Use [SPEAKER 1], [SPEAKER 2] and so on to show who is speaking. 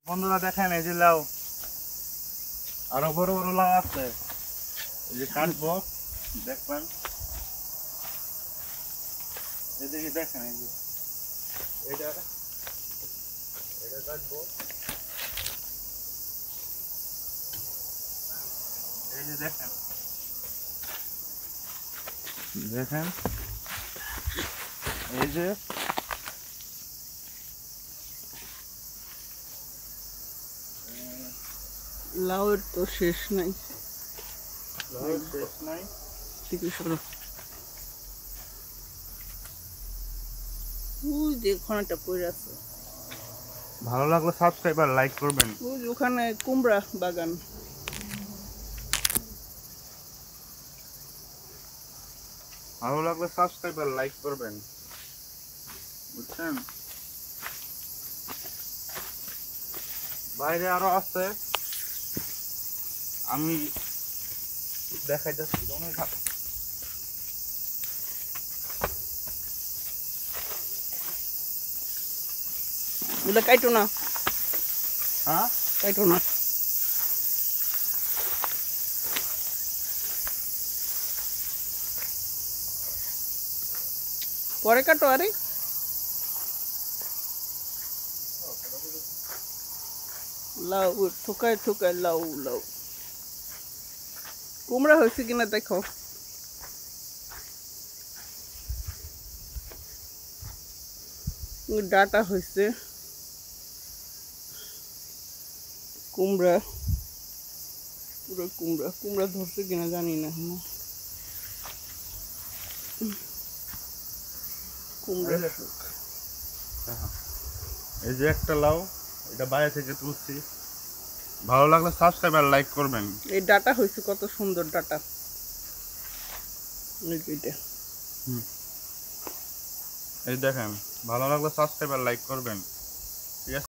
[SPEAKER 1] বন্ধুরা দেখেন এই যে লাউ আরো বড় বড় লাউ আছে, এই যে কাটবো দেখবেন। এদিকে দেখেন এই যে এটা এটা কাটবো, এই যে দেখেন দেখেন এই যে
[SPEAKER 2] লাউয়ের তো শেষ নাই।
[SPEAKER 1] লাউ শেষ নাই।
[SPEAKER 2] থেকে সরো, ওই যে ওখানেটা পড়ে আছে।
[SPEAKER 1] ভালো লাগলে সাবস্ক্রাইব আর লাইক করবেন।
[SPEAKER 2] ওই যে ওখানে কুমড়া বাগান।
[SPEAKER 1] ভালো লাগলে সাবস্ক্রাইব আর লাইক করবেন, বুঝছেন। বাইরে আরো আছে, আমি দেখাই যাচ্ছি অনেক আছে।
[SPEAKER 2] ওটা কাইটো না,
[SPEAKER 1] হ্যাঁ
[SPEAKER 2] কাইটো না। পরে কাটো। আরে লাউ ঠোকায় ঠোকায় লাউ লাউ। কুমড়া হয়েছে কিনা দেখো। ডাটা হয়েছে, কুমড়া পুরো কুমড়া। কুমড়া ধরছে কিনা জানি না এখনো। কুমড়া
[SPEAKER 1] এই যে একটা লাউ, এটা বাইরে থেকে তুলছি। ভালো লাগলে সাবস্ক্রাইব আর লাইক করবেন।
[SPEAKER 2] এই ডাটা হয়েছে, কত সুন্দর ডাটা।
[SPEAKER 1] এই দেখেন, ভালো লাগলে সাবস্ক্রাইব আর লাইক করবেন।